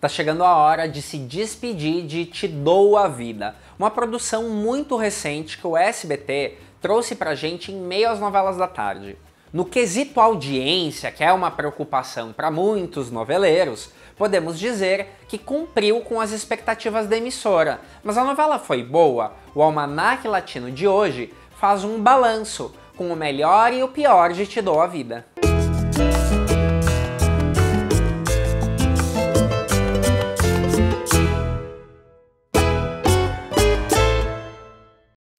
Tá chegando a hora de se despedir de Te Dou a Vida, uma produção muito recente que o SBT trouxe pra gente em meio às novelas da tarde. No quesito audiência, que é uma preocupação para muitos noveleiros, podemos dizer que cumpriu com as expectativas da emissora. Mas a novela foi boa? O Almanaque Latino de hoje faz um balanço com o melhor e o pior de Te Dou a Vida.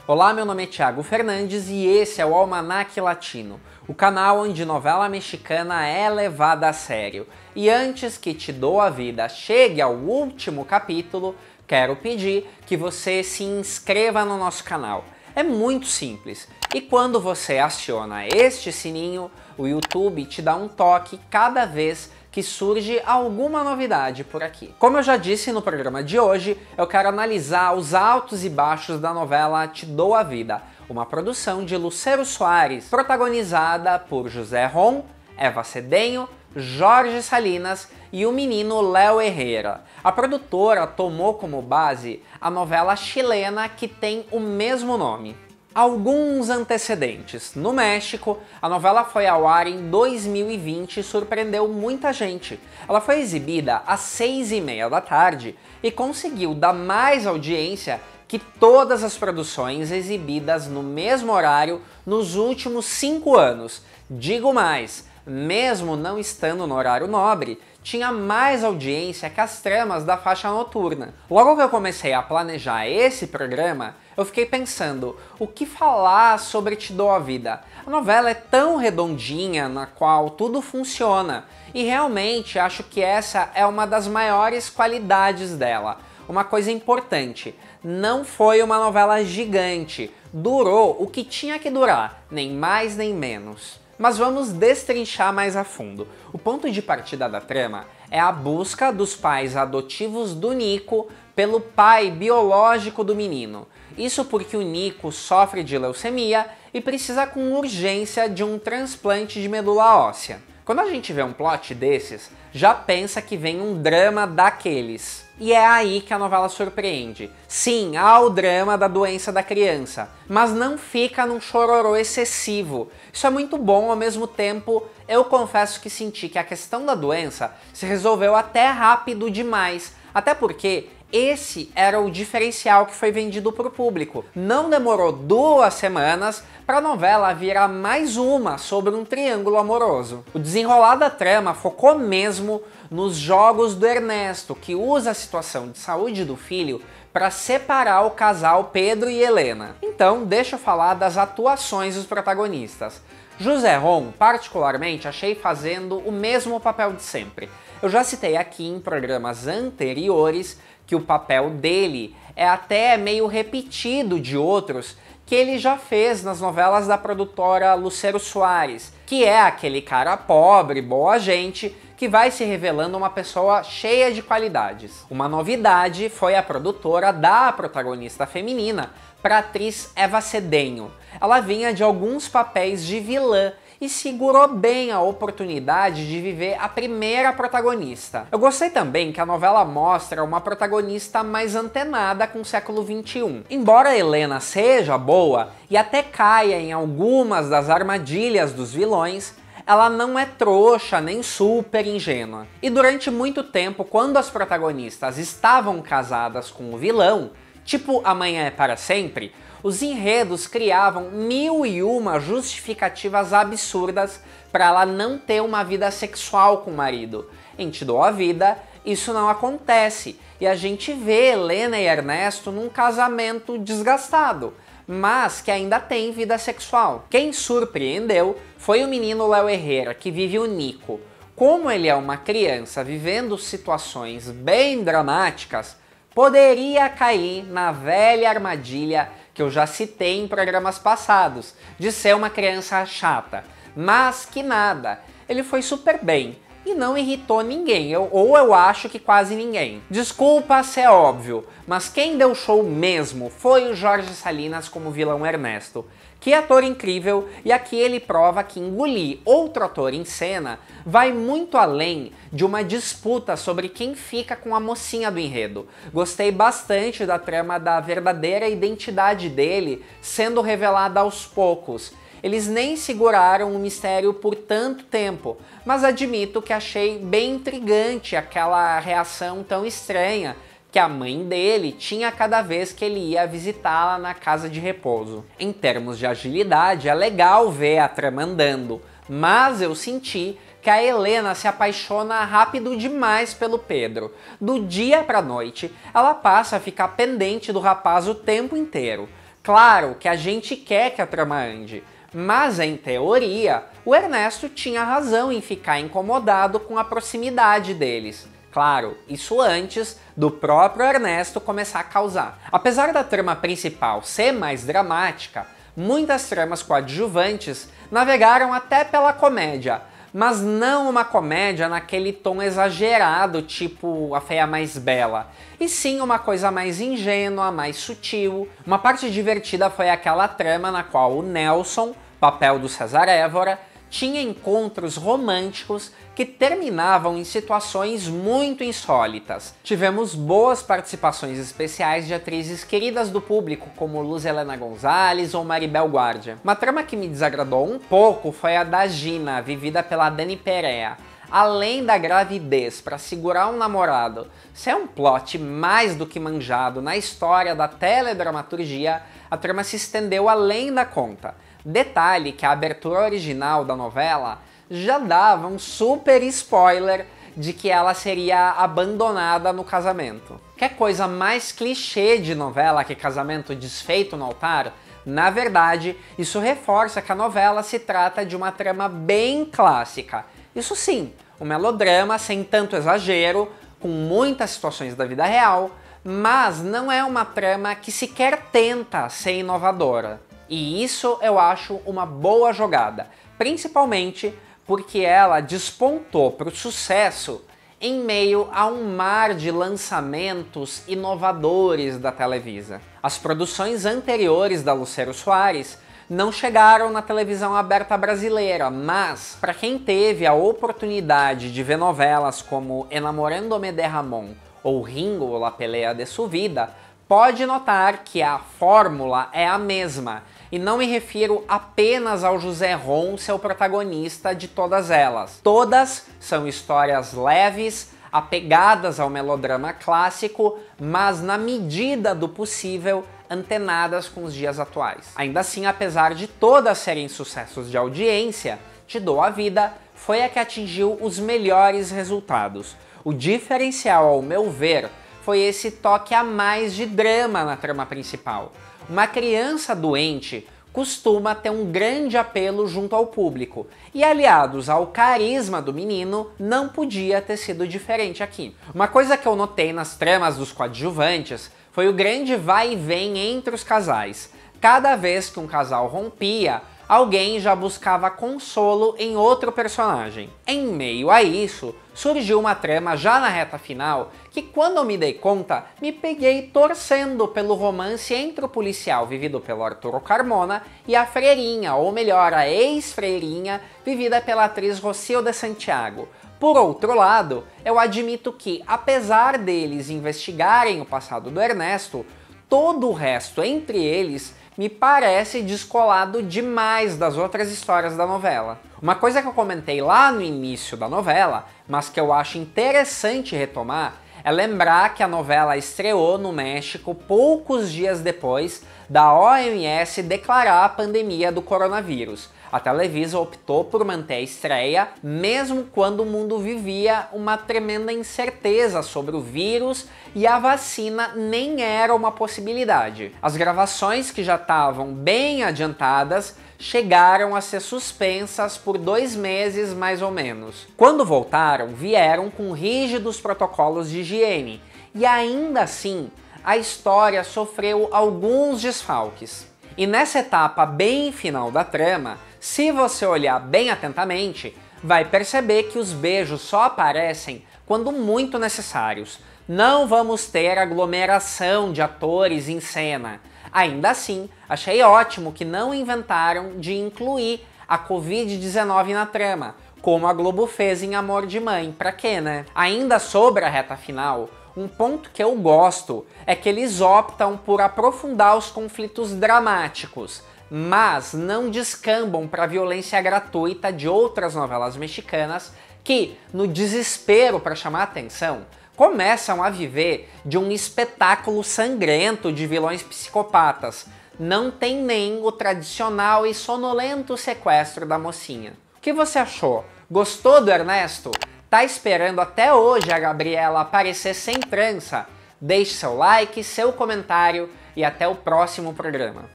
Olá, meu nome é Thiago Fernandes e esse é o Almanaque Latino, o canal onde novela mexicana é levada a sério. E antes que Te Dou a Vida chegue ao último capítulo, quero pedir que você se inscreva no nosso canal. É muito simples. E quando você aciona este sininho, o YouTube te dá um toque cada vez que surge alguma novidade por aqui. Como eu já disse no programa de hoje, eu quero analisar os altos e baixos da novela Te Dou a Vida, uma produção de Lucero Soares, protagonizada por José Ron, Eva Cedenho, Jorge Salinas e o menino Léo Herrera. A produtora tomou como base a novela chilena que tem o mesmo nome. Alguns antecedentes. No México, a novela foi ao ar em 2020 e surpreendeu muita gente. Ela foi exibida às 6h30 da tarde e conseguiu dar mais audiência que todas as produções exibidas no mesmo horário nos últimos 5 anos. Digo mais, mesmo não estando no horário nobre, tinha mais audiência que as tramas da faixa noturna. Logo que eu comecei a planejar esse programa, eu fiquei pensando, o que falar sobre Te Dou a Vida? A novela é tão redondinha, na qual tudo funciona, e realmente acho que essa é uma das maiores qualidades dela. Uma coisa importante, não foi uma novela gigante, durou o que tinha que durar, nem mais nem menos. Mas vamos destrinchar mais a fundo. O ponto de partida da trama é a busca dos pais adotivos do Nico pelo pai biológico do menino. Isso porque o Nico sofre de leucemia e precisa com urgência de um transplante de medula óssea. Quando a gente vê um plot desses, já pensa que vem um drama daqueles. E é aí que a novela surpreende. Sim, há o drama da doença da criança, mas não fica num chororô excessivo. Isso é muito bom, ao mesmo tempo, eu confesso que senti que a questão da doença se resolveu até rápido demais. Até porque esse era o diferencial que foi vendido para o público. Não demorou 2 semanas para a novela virar mais uma sobre um triângulo amoroso. O desenrolar da trama focou mesmo nos jogos do Ernesto, que usa a situação de saúde do filho para separar o casal Pedro e Helena. Então, deixa eu falar das atuações dos protagonistas. José Ron, particularmente, achei fazendo o mesmo papel de sempre. Eu já citei aqui em programas anteriores que o papel dele é até meio repetido de outros que ele já fez nas novelas da produtora Lucero Soares, que é aquele cara pobre, boa gente, que vai se revelando uma pessoa cheia de qualidades. Uma novidade foi a produtora dar a protagonista feminina para a atriz Eva Cedenho. Ela vinha de alguns papéis de vilã e segurou bem a oportunidade de viver a primeira protagonista. Eu gostei também que a novela mostra uma protagonista mais antenada com o século XXI. Embora Helena seja boa e até caia em algumas das armadilhas dos vilões, ela não é trouxa nem super ingênua. E durante muito tempo, quando as protagonistas estavam casadas com o vilão, tipo Amanhã é para Sempre, os enredos criavam 1001 justificativas absurdas para ela não ter uma vida sexual com o marido. Em Te Dou a Vida, isso não acontece, e a gente vê Helena e Ernesto num casamento desgastado, mas que ainda tem vida sexual. Quem surpreendeu foi o menino Léo Herrera, que vive o Nico. Como ele é uma criança vivendo situações bem dramáticas, poderia cair na velha armadilha que eu já citei em programas passados, de ser uma criança chata. Mas que nada, ele foi super bem, e não irritou ninguém, ou eu acho que quase ninguém. Desculpa se é óbvio, mas quem deu show mesmo foi o Jorge Salinas como vilão Ernesto. Que ator incrível, e aqui ele prova que engolir outro ator em cena vai muito além de uma disputa sobre quem fica com a mocinha do enredo. Gostei bastante da trama da verdadeira identidade dele sendo revelada aos poucos. Eles nem seguraram o mistério por tanto tempo, mas admito que achei bem intrigante aquela reação tão estranha que a mãe dele tinha cada vez que ele ia visitá-la na casa de repouso. Em termos de agilidade, é legal ver a trama andando, mas eu senti que a Helena se apaixona rápido demais pelo Pedro. Do dia pra noite, ela passa a ficar pendente do rapaz o tempo inteiro. Claro que a gente quer que a trama ande, mas em teoria, o Ernesto tinha razão em ficar incomodado com a proximidade deles. Claro, isso antes do próprio Ernesto começar a causar. Apesar da trama principal ser mais dramática, muitas tramas coadjuvantes navegaram até pela comédia, mas não uma comédia naquele tom exagerado, tipo A Feia Mais Bela, e sim uma coisa mais ingênua, mais sutil. Uma parte divertida foi aquela trama na qual o Nelson, papel do César Évora, tinha encontros românticos que terminavam em situações muito insólitas. Tivemos boas participações especiais de atrizes queridas do público, como Luz Helena Gonzalez ou Maribel Guardia. Uma trama que me desagradou um pouco foi a da Gina, vivida pela Dani Perea. Além da gravidez para segurar um namorado ser um plot mais do que manjado na história da teledramaturgia, a trama se estendeu além da conta. Detalhe que a abertura original da novela já dava um super spoiler de que ela seria abandonada no casamento. Quer coisa mais clichê de novela que casamento desfeito no altar? Na verdade, isso reforça que a novela se trata de uma trama bem clássica. Isso sim, um melodrama sem tanto exagero, com muitas situações da vida real, mas não é uma trama que sequer tenta ser inovadora. E isso eu acho uma boa jogada, principalmente porque ela despontou para o sucesso em meio a um mar de lançamentos inovadores da Televisa. As produções anteriores da Lucero Soares não chegaram na televisão aberta brasileira, mas para quem teve a oportunidade de ver novelas como Enamorando-me de Ramon ou Ringo, La Pelea de su Vida, pode notar que a fórmula é a mesma. E não me refiro apenas ao José Ron, seu protagonista de todas elas. Todas são histórias leves, apegadas ao melodrama clássico, mas na medida do possível antenadas com os dias atuais. Ainda assim, apesar de todas serem sucessos de audiência, Te Dou a Vida foi a que atingiu os melhores resultados. O diferencial, ao meu ver, foi esse toque a mais de drama na trama principal. Uma criança doente costuma ter um grande apelo junto ao público, e aliados ao carisma do menino, não podia ter sido diferente aqui. Uma coisa que eu notei nas tramas dos coadjuvantes foi o grande vai e vem entre os casais. Cada vez que um casal rompia, alguém já buscava consolo em outro personagem. Em meio a isso, surgiu uma trama já na reta final que, quando eu me dei conta, me peguei torcendo pelo romance entre o policial vivido pelo Arturo Carmona e a freirinha, ou melhor, a ex-freirinha, vivida pela atriz Rocío de Santiago. Por outro lado, eu admito que, apesar deles investigarem o passado do Ernesto, todo o resto entre eles me parece descolado demais das outras histórias da novela. Uma coisa que eu comentei lá no início da novela, mas que eu acho interessante retomar, é lembrar que a novela estreou no México poucos dias depois da OMS declarar a pandemia do coronavírus. A Televisa optou por manter a estreia, mesmo quando o mundo vivia uma tremenda incerteza sobre o vírus e a vacina nem era uma possibilidade. As gravações, que já estavam bem adiantadas, chegaram a ser suspensas por 2 meses mais ou menos. Quando voltaram, vieram com rígidos protocolos de higiene, e ainda assim, a história sofreu alguns desfalques. E nessa etapa bem final da trama, se você olhar bem atentamente, vai perceber que os beijos só aparecem quando muito necessários. Não vamos ter aglomeração de atores em cena. Ainda assim, achei ótimo que não inventaram de incluir a Covid-19 na trama, como a Globo fez em Amor de Mãe. Pra quê, né? Ainda sobre a reta final, um ponto que eu gosto é que eles optam por aprofundar os conflitos dramáticos, mas não descambam para a violência gratuita de outras novelas mexicanas que, no desespero para chamar atenção, começam a viver de um espetáculo sangrento de vilões psicopatas. Não tem nem o tradicional e sonolento sequestro da mocinha. O que você achou? Gostou do Ernesto? Tá esperando até hoje a Gabriela aparecer sem trança? Deixe seu like, seu comentário e até o próximo programa.